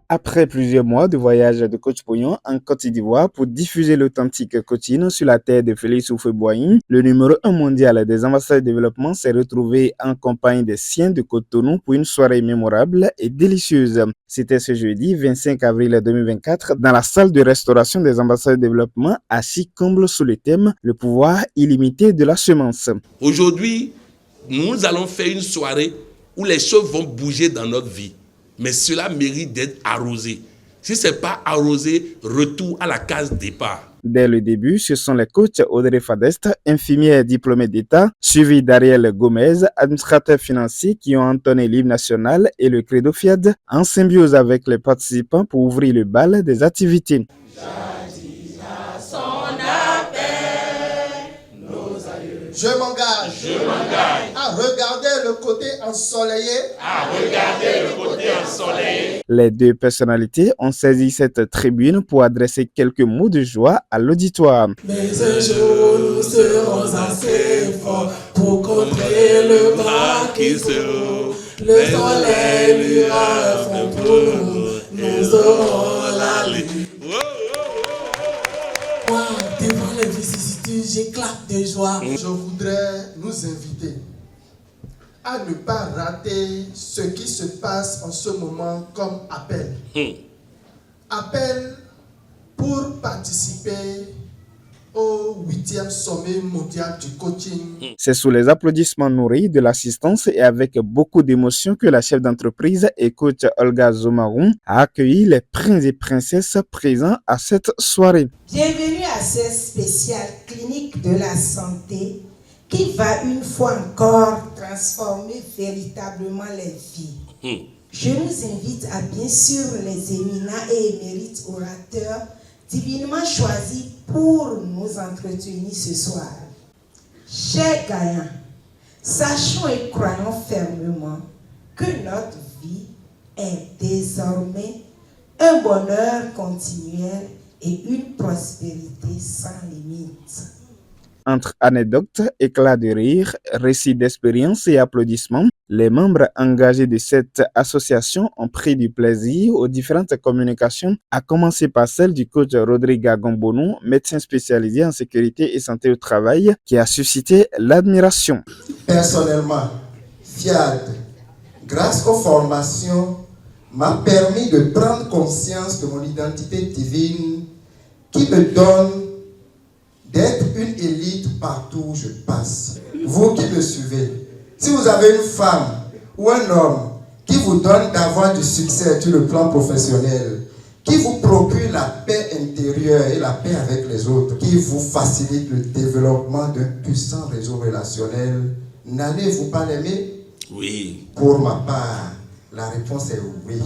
Après plusieurs mois de voyage de Coach Pognon en Côte d'Ivoire pour diffuser l'authentique coaching sur la terre de Félix Houphouët-Boigny, le numéro 1 mondial des ambassadeurs de développement s'est retrouvé en compagnie des siens de Cotonou pour une soirée mémorable et délicieuse. C'était ce jeudi 25 avril 2024 dans la salle de restauration des ambassadeurs de développement à Chicomble sous le thème « Le pouvoir illimité de la semence ». Aujourd'hui, nous allons faire une soirée où les choses vont bouger dans notre vie. Mais cela mérite d'être arrosé. Si ce n'est pas arrosé, retour à la case départ. Dès le début, ce sont les coachs Audrey Fadeste, infirmière diplômée d'État, suivi d'Ariel Gomez, administrateur financier, qui ont entonné l'hymne national et le credo Fiat en symbiose avec les participants pour ouvrir le bal des activités. Je m'engage à regarder le côté ensoleillé. Les deux personnalités ont saisi cette tribune pour adresser quelques mots de joie à l'auditoire. Mais un jour, nous serons assez forts pour contrer le bras qui se ouvre. Le soleil luira un fond pour nous. Nous aurons la lutte. Devant les vicissitudes, j'éclate de joie. Je voudrais nous inviter à ne pas rater ce qui se passe en ce moment comme appel. Appel pour participer au 8e sommet mondial du coaching. C'est sous les applaudissements nourris de l'assistance et avec beaucoup d'émotion que la chef d'entreprise et coach Olga Zomaroun a accueilli les princes et princesses présents à cette soirée. Bienvenue à cette spéciale clinique de la santé qui va une fois encore transformer véritablement les vies. Je nous invite à bien sûr les éminents et émérites orateurs divinement choisis pour nous entretenir ce soir. Chers gagnants, sachons et croyons fermement que notre vie est désormais un bonheur continuel et une prospérité sans limite. Entre anecdotes, éclats de rire, récits d'expérience et applaudissements, les membres engagés de cette association ont pris du plaisir aux différentes communications, à commencer par celle du coach Rodrigue Gombonou, médecin spécialisé en sécurité et santé au travail, qui a suscité l'admiration. Personnellement, Fiat, grâce aux formations, m'a permis de prendre conscience de mon identité divine qui me donne d'être une élite partout où je passe. Vous qui me suivez, si vous avez une femme ou un homme qui vous donne d'avoir du succès sur le plan professionnel, qui vous procure la paix intérieure et la paix avec les autres, qui vous facilite le développement d'un puissant réseau relationnel, n'allez-vous pas l'aimer? Oui. Pour ma part, la réponse est oui.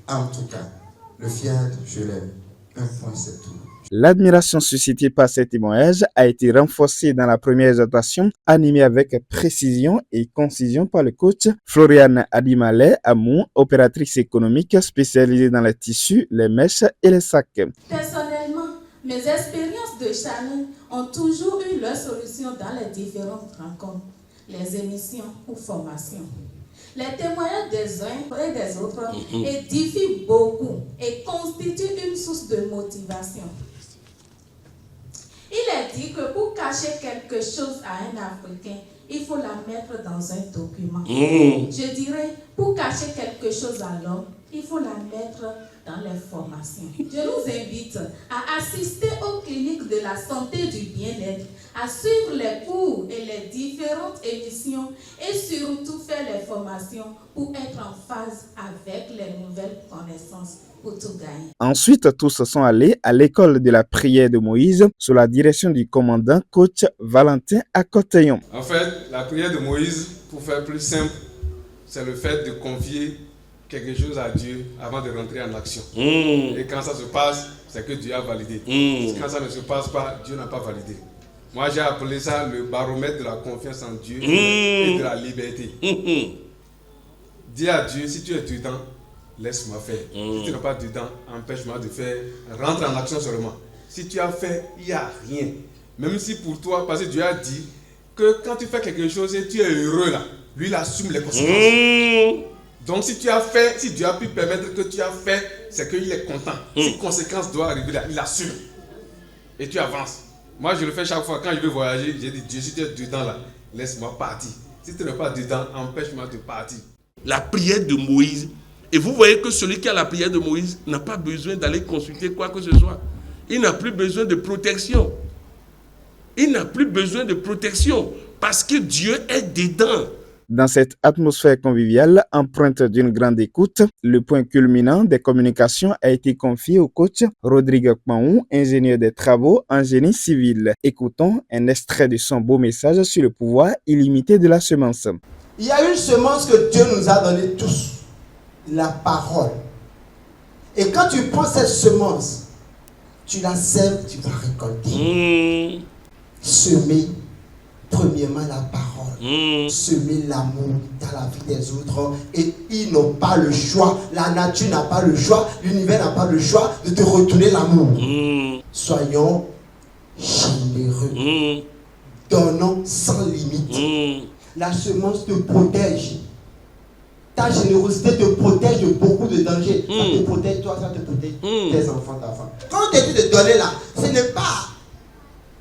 En tout cas, le Fiat, je l'aime. Un point, c'est tout. L'admiration suscitée par ces témoignages a été renforcée dans la première exhortation, animée avec précision et concision par le coach Floriane Adimale Amou, opératrice économique spécialisée dans les tissus, les mèches et les sacs. Personnellement, mes expériences de Chanel ont toujours eu leur solution dans les différentes rencontres, les émissions ou formations. Les témoignages des uns et des autres édifient beaucoup et constituent une source de motivation. Il est dit que pour cacher quelque chose à un Africain, il faut la mettre dans un document. Je dirais, pour cacher quelque chose à l'homme, il faut la mettre dans les formations. Je nous invite à assister aux cliniques de la santé et du bien-être, à suivre les cours et les différentes émissions et surtout faire les formations pour être en phase avec les nouvelles connaissances pour tout gagner. Ensuite, tous sont allés à l'école de la prière de Moïse sous la direction du commandant coach Valentin Akoteyon. En fait, la prière de Moïse, pour faire plus simple, c'est le fait de confier quelque chose à Dieu avant de rentrer en action. Et quand ça se passe, c'est que Dieu a validé. Quand ça ne se passe pas, Dieu n'a pas validé. Moi, j'ai appelé ça le baromètre de la confiance en Dieu et de la liberté. Dis à Dieu, si tu es dedans, laisse-moi faire. Si tu n'es pas dedans, empêche-moi de faire. Rentre en action seulement. Si tu as fait, il n'y a rien. Même si pour toi, parce que Dieu a dit que quand tu fais quelque chose et tu es heureux là, lui il assume les conséquences. Donc si Dieu a pu permettre que tu as fait, c'est qu'il est content. Si conséquence doit arriver là, il assume. Et tu avances. Moi je le fais chaque fois quand je veux voyager, j'ai dit Dieu, si tu es dedans là, laisse-moi partir. Si tu n'es pas dedans, empêche-moi de partir. La prière de Moïse. Et vous voyez que celui qui a la prière de Moïse n'a pas besoin d'aller consulter quoi que ce soit. Il n'a plus besoin de protection. Il n'a plus besoin de protection parce que Dieu est dedans. Dans cette atmosphère conviviale, empreinte d'une grande écoute, le point culminant des communications a été confié au coach Rodrigue Kpaou, ingénieur des travaux en génie civil. Écoutons un extrait de son beau message sur le pouvoir illimité de la semence. Il y a une semence que Dieu nous a donnée tous, la parole. Et quand tu prends cette semence, tu la sèmes, tu vas récolter. Semer, premièrement, la parole. Semer l'amour dans la vie des autres. Et ils n'ont pas le choix. La nature n'a pas le choix. L'univers n'a pas le choix de te retourner l'amour. Soyons généreux. Donnons sans limite. La semence te protège. Ta générosité te protège de beaucoup de dangers. Ça te protège toi, ça te protège tes enfants, ta femme. Quand on te dit de donner là, ce n'est pas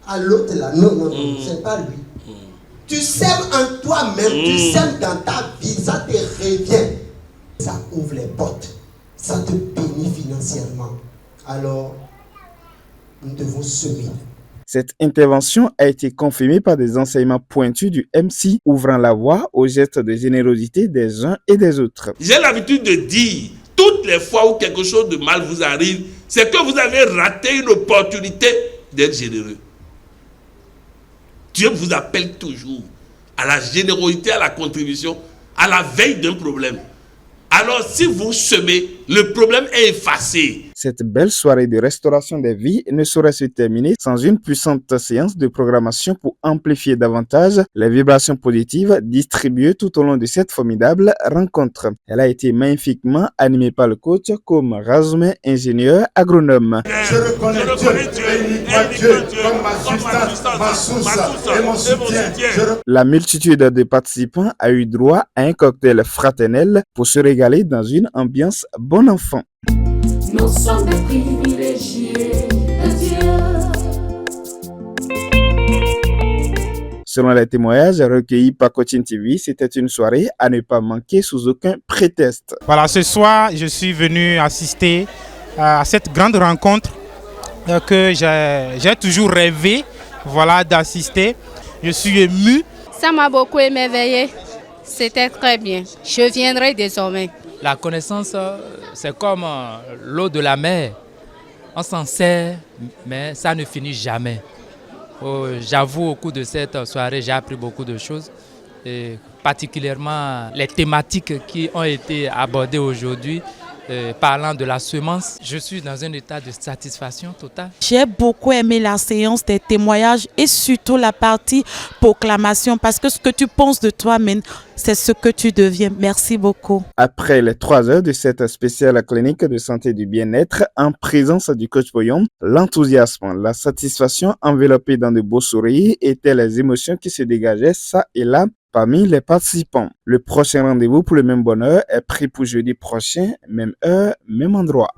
à l'autre là. Non, c'est pas lui. Tu sèmes en toi-même, tu sèmes dans ta vie, ça te revient. Ça ouvre les portes. Ça te bénit financièrement. Alors, nous devons semer. Cette intervention a été confirmée par des enseignements pointus du MC, ouvrant la voie aux gestes de générosité des uns et des autres. J'ai l'habitude de dire, toutes les fois où quelque chose de mal vous arrive, c'est que vous avez raté une opportunité d'être généreux. Dieu vous appelle toujours à la générosité, à la contribution, à la veille d'un problème. Alors si vous semez, le problème est effacé. Cette belle soirée de restauration des vies ne saurait se terminer sans une puissante séance de programmation pour amplifier davantage les vibrations positives distribuées tout au long de cette formidable rencontre. Elle a été magnifiquement animée par le coach comme Razoumen, ingénieur agronome. Je reconnais Dieu et uniquement Dieu comme ma substance, ma source et mon soutien. La multitude de participants a eu droit à un cocktail fraternel pour se régaler dans une ambiance bon enfant. Nous sommes des privilégiés de Dieu. Selon les témoignages recueillis par Coaching TV, c'était une soirée à ne pas manquer sous aucun prétexte. Voilà, ce soir, je suis venu assister à cette grande rencontre que j'ai toujours rêvé, voilà, d'assister. Je suis ému. Ça m'a beaucoup émerveillé. C'était très bien. Je viendrai désormais. La connaissance, c'est comme l'eau de la mer. On s'en sert, mais ça ne finit jamais. J'avoue, au cours de cette soirée, j'ai appris beaucoup de choses. Et particulièrement les thématiques qui ont été abordées aujourd'hui. Parlant de la semence, je suis dans un état de satisfaction totale. J'ai beaucoup aimé la séance des témoignages et surtout la partie proclamation parce que ce que tu penses de toi-même, c'est ce que tu deviens. Merci beaucoup. Après les 3 heures de cette spéciale clinique de santé du bien-être en présence du coach Boyon, l'enthousiasme, la satisfaction enveloppée dans de beaux sourires étaient les émotions qui se dégageaient ça et là parmi les participants. Le prochain rendez-vous pour le même bonheur est pris pour jeudi prochain, même heure, même endroit.